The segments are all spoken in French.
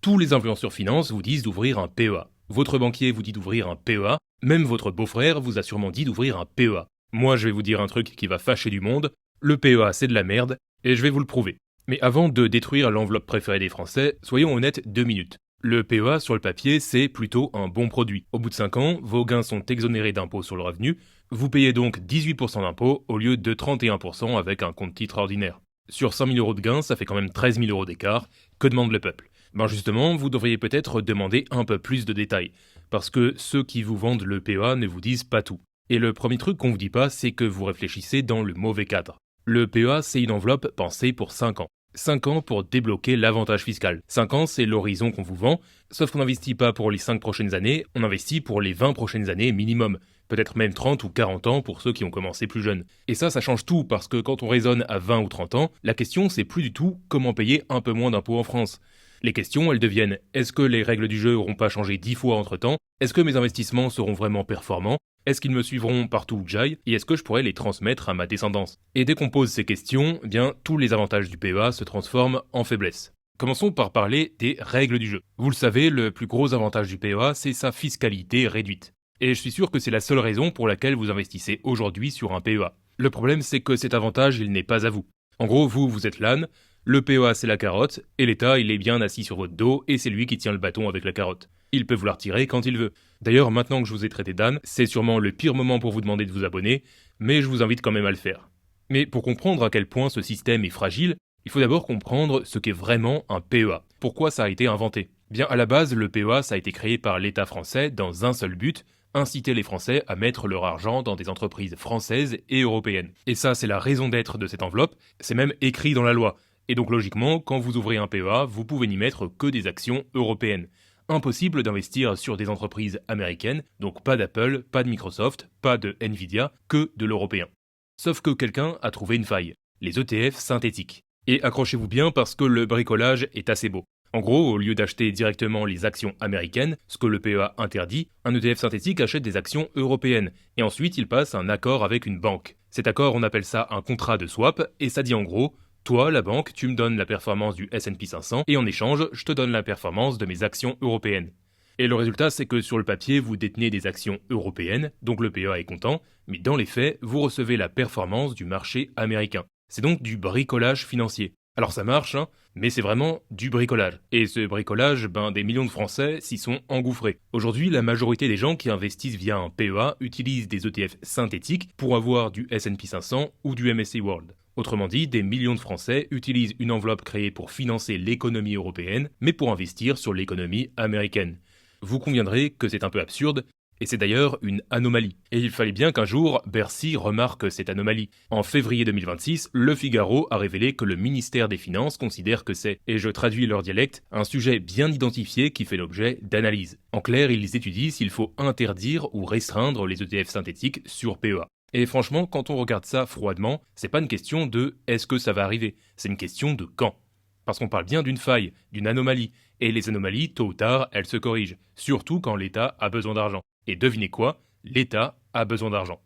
Tous les influenceurs finance vous disent d'ouvrir un PEA. Votre banquier vous dit d'ouvrir un PEA. Même votre beau-frère vous a sûrement dit d'ouvrir un PEA. Moi, je vais vous dire un truc qui va fâcher du monde. Le PEA, c'est de la merde, et je vais vous le prouver. Mais avant de détruire l'enveloppe préférée des Français, soyons honnêtes 2 minutes. Le PEA, sur le papier, c'est plutôt un bon produit. Au bout de 5 ans, vos gains sont exonérés d'impôts sur le revenu. Vous payez donc 18% d'impôts au lieu de 31% avec un compte titre ordinaire. Sur 100 000 € de gains, ça fait quand même 13 000 € d'écart. Que demande le peuple ? Ben justement, vous devriez peut-être demander un peu plus de détails. Parce que ceux qui vous vendent le PEA ne vous disent pas tout. Et le premier truc qu'on vous dit pas, c'est que vous réfléchissez dans le mauvais cadre. Le PEA, c'est une enveloppe pensée pour 5 ans. 5 ans pour débloquer l'avantage fiscal. 5 ans, c'est l'horizon qu'on vous vend, sauf qu'on n'investit pas pour les 5 prochaines années, on investit pour les 20 prochaines années minimum. Peut-être même 30 ou 40 ans pour ceux qui ont commencé plus jeunes. Et ça change tout, parce que quand on raisonne à 20 ou 30 ans, la question c'est plus du tout comment payer un peu moins d'impôts en France. Les questions, elles deviennent, est-ce que les règles du jeu n'auront pas changé 10 fois entre temps ? Est-ce que mes investissements seront vraiment performants ? Est-ce qu'ils me suivront partout où j'aille ? Et est-ce que je pourrais les transmettre à ma descendance ? Et dès qu'on pose ces questions, eh bien, tous les avantages du PEA se transforment en faiblesse. Commençons par parler des règles du jeu. Vous le savez, le plus gros avantage du PEA, c'est sa fiscalité réduite. Et je suis sûr que c'est la seule raison pour laquelle vous investissez aujourd'hui sur un PEA. Le problème, c'est que cet avantage, il n'est pas à vous. En gros, vous êtes l'âne, le PEA c'est la carotte, et l'État il est bien assis sur votre dos, et c'est lui qui tient le bâton avec la carotte. Il peut vous la retirer quand il veut. D'ailleurs, maintenant que je vous ai traité d'âne, c'est sûrement le pire moment pour vous demander de vous abonner, mais je vous invite quand même à le faire. Mais pour comprendre à quel point ce système est fragile, il faut d'abord comprendre ce qu'est vraiment un PEA. Pourquoi ça a été inventé ? Bien, à la base, le PEA ça a été créé par l'État français dans un seul but, inciter les Français à mettre leur argent dans des entreprises françaises et européennes. Et ça, c'est la raison d'être de cette enveloppe, c'est même écrit dans la loi. Et donc logiquement, quand vous ouvrez un PEA, vous pouvez n'y mettre que des actions européennes. Impossible d'investir sur des entreprises américaines, donc pas d'Apple, pas de Microsoft, pas de Nvidia, que de l'européen. Sauf que quelqu'un a trouvé une faille, les ETF synthétiques. Et accrochez-vous bien parce que le bricolage est assez beau. En gros, au lieu d'acheter directement les actions américaines, ce que le PEA interdit, un ETF synthétique achète des actions européennes, et ensuite il passe un accord avec une banque. Cet accord, on appelle ça un contrat de swap, et ça dit en gros, toi, la banque, tu me donnes la performance du S&P 500 et en échange, je te donne la performance de mes actions européennes. Et le résultat, c'est que sur le papier, vous détenez des actions européennes, donc le PEA est content, mais dans les faits, vous recevez la performance du marché américain. C'est donc du bricolage financier. Alors ça marche, mais c'est vraiment du bricolage. Et ce bricolage, des millions de Français s'y sont engouffrés. Aujourd'hui, la majorité des gens qui investissent via un PEA utilisent des ETF synthétiques pour avoir du S&P 500 ou du MSCI World. Autrement dit, des millions de Français utilisent une enveloppe créée pour financer l'économie européenne, mais pour investir sur l'économie américaine. Vous conviendrez que c'est un peu absurde, et c'est d'ailleurs une anomalie. Et il fallait bien qu'un jour, Bercy remarque cette anomalie. En février 2026, Le Figaro a révélé que le ministère des Finances considère que c'est, et je traduis leur dialecte, un sujet bien identifié qui fait l'objet d'analyse. En clair, ils étudient s'il faut interdire ou restreindre les ETF synthétiques sur PEA. Et franchement, quand on regarde ça froidement, c'est pas une question de est-ce que ça va arriver, c'est une question de quand. Parce qu'on parle bien d'une faille, d'une anomalie, et les anomalies, tôt ou tard, elles se corrigent, surtout quand l'État a besoin d'argent. Et devinez quoi ? L'État a besoin d'argent.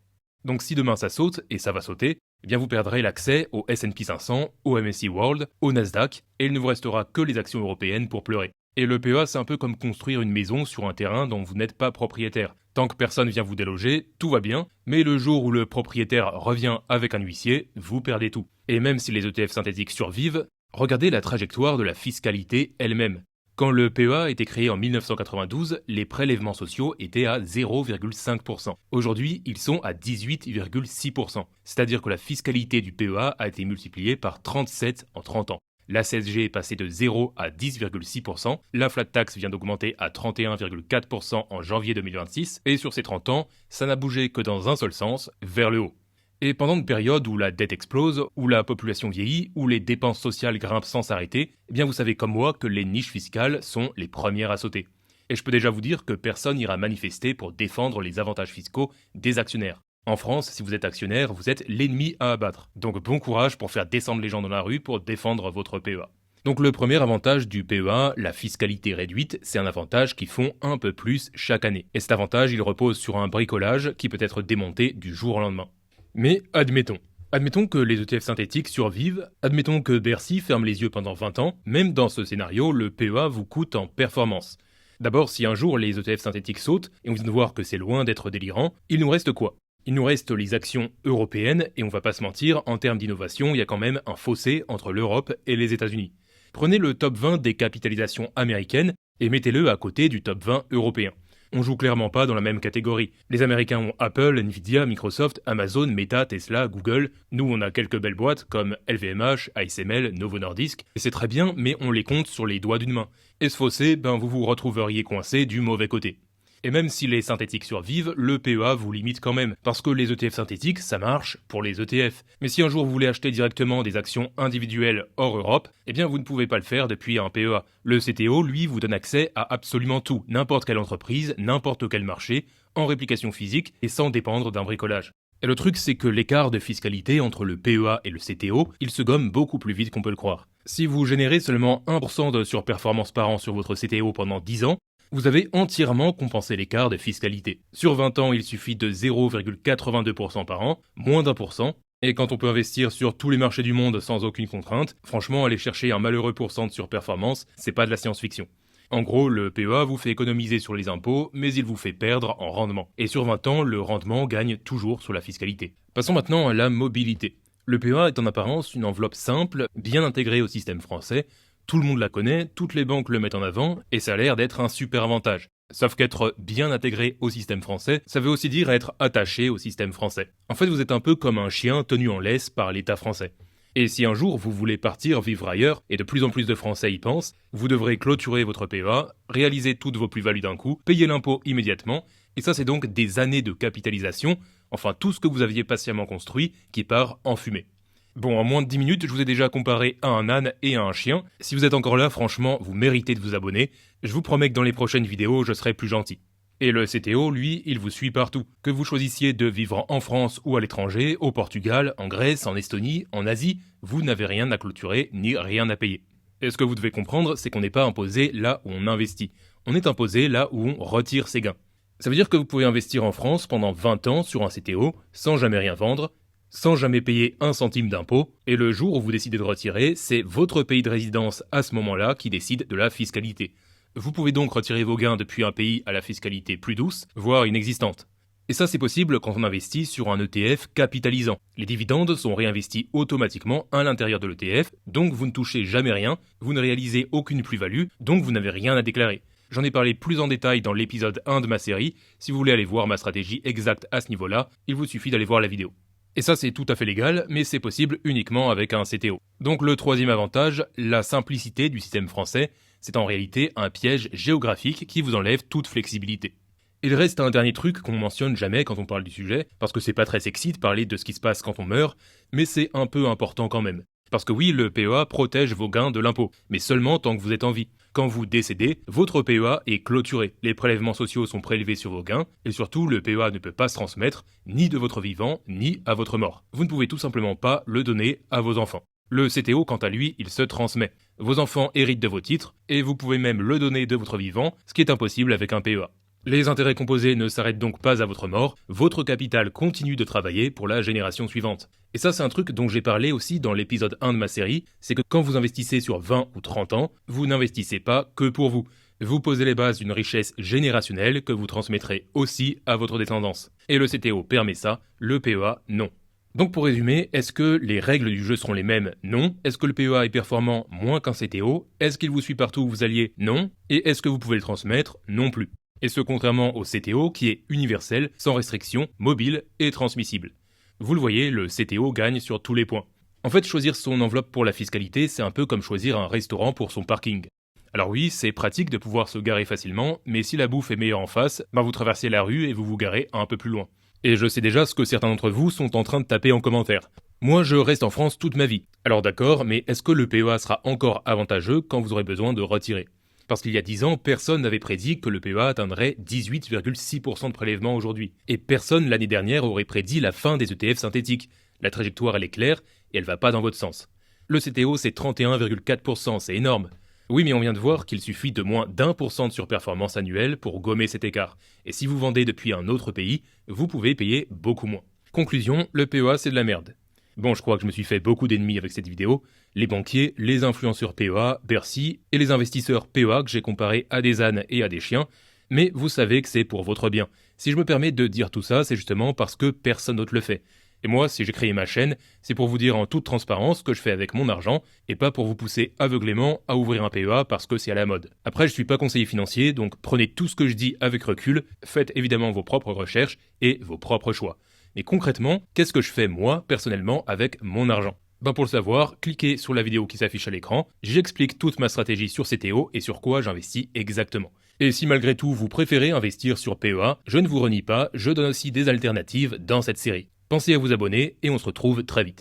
Donc si demain ça saute, et ça va sauter, eh bien vous perdrez l'accès au S&P 500, au MSCI World, au Nasdaq, et il ne vous restera que les actions européennes pour pleurer. Et le PEA, c'est un peu comme construire une maison sur un terrain dont vous n'êtes pas propriétaire. Tant que personne vient vous déloger, tout va bien, mais le jour où le propriétaire revient avec un huissier, vous perdez tout. Et même si les ETF synthétiques survivent, regardez la trajectoire de la fiscalité elle-même. Quand le PEA a été créé en 1992, les prélèvements sociaux étaient à 0,5%. Aujourd'hui, ils sont à 18,6%. C'est-à-dire que la fiscalité du PEA a été multipliée par 37 en 30 ans. La CSG est passée de 0 à 10,6%, la flat tax vient d'augmenter à 31,4% en janvier 2026, et sur ces 30 ans, ça n'a bougé que dans un seul sens, vers le haut. Et pendant une période où la dette explose, où la population vieillit, où les dépenses sociales grimpent sans s'arrêter, eh bien vous savez comme moi que les niches fiscales sont les premières à sauter. Et je peux déjà vous dire que personne n'ira manifester pour défendre les avantages fiscaux des actionnaires. En France, si vous êtes actionnaire, vous êtes l'ennemi à abattre. Donc bon courage pour faire descendre les gens dans la rue pour défendre votre PEA. Donc le premier avantage du PEA, la fiscalité réduite, c'est un avantage qui fond un peu plus chaque année. Et cet avantage, il repose sur un bricolage qui peut être démonté du jour au lendemain. Mais admettons, Admettons que les ETF synthétiques survivent, admettons que Bercy ferme les yeux pendant 20 ans, même dans ce scénario, le PEA vous coûte en performance. D'abord, si un jour les ETF synthétiques sautent, et on vient de voir que c'est loin d'être délirant, il nous reste quoi? Il nous reste les actions européennes, et on va pas se mentir, en termes d'innovation, il y a quand même un fossé entre l'Europe et les États-Unis. Prenez le top 20 des capitalisations américaines et mettez-le à côté du top 20 européen. On joue clairement pas dans la même catégorie. Les Américains ont Apple, Nvidia, Microsoft, Amazon, Meta, Tesla, Google. Nous, on a quelques belles boîtes comme LVMH, ASML, Novo Nordisk. Et c'est très bien, mais on les compte sur les doigts d'une main. Et ce fossé, vous vous retrouveriez coincé du mauvais côté. Et même si les synthétiques survivent, le PEA vous limite quand même, parce que les ETF synthétiques, ça marche pour les ETF. Mais si un jour vous voulez acheter directement des actions individuelles hors Europe, vous ne pouvez pas le faire depuis un PEA. Le CTO, lui, vous donne accès à absolument tout, n'importe quelle entreprise, n'importe quel marché, en réplication physique et sans dépendre d'un bricolage. Et le truc, c'est que l'écart de fiscalité entre le PEA et le CTO, il se gomme beaucoup plus vite qu'on peut le croire. Si vous générez seulement 1% de surperformance par an sur votre CTO pendant 10 ans, vous avez entièrement compensé l'écart de fiscalité. Sur 20 ans, il suffit de 0,82% par an, moins d'1%, et quand on peut investir sur tous les marchés du monde sans aucune contrainte, franchement, aller chercher un malheureux pourcent de surperformance, c'est pas de la science-fiction. En gros, le PEA vous fait économiser sur les impôts, mais il vous fait perdre en rendement. Et sur 20 ans, le rendement gagne toujours sur la fiscalité. Passons maintenant à la mobilité. Le PEA est en apparence une enveloppe simple, bien intégrée au système français. Tout le monde la connaît, toutes les banques le mettent en avant, et ça a l'air d'être un super avantage. Sauf qu'être bien intégré au système français, ça veut aussi dire être attaché au système français. En fait, vous êtes un peu comme un chien tenu en laisse par l'État français. Et si un jour vous voulez partir vivre ailleurs, et de plus en plus de Français y pensent, vous devrez clôturer votre PEA, réaliser toutes vos plus-values d'un coup, payer l'impôt immédiatement, et ça c'est donc des années de capitalisation, enfin tout ce que vous aviez patiemment construit, qui part en fumée. Bon, en moins de 10 minutes, je vous ai déjà comparé à un âne et à un chien. Si vous êtes encore là, franchement, vous méritez de vous abonner. Je vous promets que dans les prochaines vidéos, je serai plus gentil. Et le CTO, lui, il vous suit partout. Que vous choisissiez de vivre en France ou à l'étranger, au Portugal, en Grèce, en Estonie, en Asie, vous n'avez rien à clôturer ni rien à payer. Et ce que vous devez comprendre, c'est qu'on n'est pas imposé là où on investit. On est imposé là où on retire ses gains. Ça veut dire que vous pouvez investir en France pendant 20 ans sur un CTO, sans jamais rien vendre, sans jamais payer un centime d'impôt, et le jour où vous décidez de retirer, c'est votre pays de résidence à ce moment-là qui décide de la fiscalité. Vous pouvez donc retirer vos gains depuis un pays à la fiscalité plus douce, voire inexistante. Et ça c'est possible quand on investit sur un ETF capitalisant. Les dividendes sont réinvestis automatiquement à l'intérieur de l'ETF, donc vous ne touchez jamais rien, vous ne réalisez aucune plus-value, donc vous n'avez rien à déclarer. J'en ai parlé plus en détail dans l'épisode 1 de ma série, si vous voulez aller voir ma stratégie exacte à ce niveau-là, il vous suffit d'aller voir la vidéo. Et ça c'est tout à fait légal, mais c'est possible uniquement avec un CTO. Donc le troisième avantage, la simplicité du système français, c'est en réalité un piège géographique qui vous enlève toute flexibilité. Il reste un dernier truc qu'on mentionne jamais quand on parle du sujet, parce que c'est pas très sexy de parler de ce qui se passe quand on meurt, mais c'est un peu important quand même. Parce que oui, le PEA protège vos gains de l'impôt, mais seulement tant que vous êtes en vie. Quand vous décédez, votre PEA est clôturé. Les prélèvements sociaux sont prélevés sur vos gains, et surtout, le PEA ne peut pas se transmettre, ni de votre vivant, ni à votre mort. Vous ne pouvez tout simplement pas le donner à vos enfants. Le CTO, quant à lui, il se transmet. Vos enfants héritent de vos titres, et vous pouvez même le donner de votre vivant, ce qui est impossible avec un PEA. Les intérêts composés ne s'arrêtent donc pas à votre mort, votre capital continue de travailler pour la génération suivante. Et ça c'est un truc dont j'ai parlé aussi dans l'épisode 1 de ma série, c'est que quand vous investissez sur 20 ou 30 ans, vous n'investissez pas que pour vous. Vous posez les bases d'une richesse générationnelle que vous transmettrez aussi à votre descendance. Et le CTO permet ça, le PEA non. Donc pour résumer, est-ce que les règles du jeu seront les mêmes? Non. Est-ce que le PEA est performant moins qu'un CTO? Est-ce qu'il vous suit partout où vous alliez? Non. Et est-ce que vous pouvez le transmettre? Non plus. Et ce contrairement au CTO qui est universel, sans restriction, mobile et transmissible. Vous le voyez, le CTO gagne sur tous les points. En fait, choisir son enveloppe pour la fiscalité, c'est un peu comme choisir un restaurant pour son parking. Alors oui, c'est pratique de pouvoir se garer facilement, mais si la bouffe est meilleure en face, vous traversez la rue et vous vous garez un peu plus loin. Et je sais déjà ce que certains d'entre vous sont en train de taper en commentaire. Moi, je reste en France toute ma vie. Alors d'accord, mais est-ce que le PEA sera encore avantageux quand vous aurez besoin de retirer ? Parce qu'il y a 10 ans, personne n'avait prédit que le PEA atteindrait 18,6% de prélèvement aujourd'hui. Et personne l'année dernière aurait prédit la fin des ETF synthétiques. La trajectoire elle est claire et elle va pas dans votre sens. Le CTO c'est 31,4%, c'est énorme. Oui mais on vient de voir qu'il suffit de moins d'1% de surperformance annuelle pour gommer cet écart. Et si vous vendez depuis un autre pays, vous pouvez payer beaucoup moins. Conclusion, le PEA c'est de la merde. Bon, je crois que je me suis fait beaucoup d'ennemis avec cette vidéo. Les banquiers, les influenceurs PEA, Bercy et les investisseurs PEA que j'ai comparés à des ânes et à des chiens. Mais vous savez que c'est pour votre bien. Si je me permets de dire tout ça, c'est justement parce que personne d'autre le fait. Et moi, si j'ai créé ma chaîne, c'est pour vous dire en toute transparence ce que je fais avec mon argent, et pas pour vous pousser aveuglément à ouvrir un PEA parce que c'est à la mode. Après, je suis pas conseiller financier, donc prenez tout ce que je dis avec recul, faites évidemment vos propres recherches et vos propres choix. Mais concrètement, qu'est-ce que je fais moi, personnellement, avec mon argent ? Pour le savoir, cliquez sur la vidéo qui s'affiche à l'écran, j'explique toute ma stratégie sur CTO et sur quoi j'investis exactement. Et si malgré tout vous préférez investir sur PEA, je ne vous renie pas, je donne aussi des alternatives dans cette série. Pensez à vous abonner et on se retrouve très vite.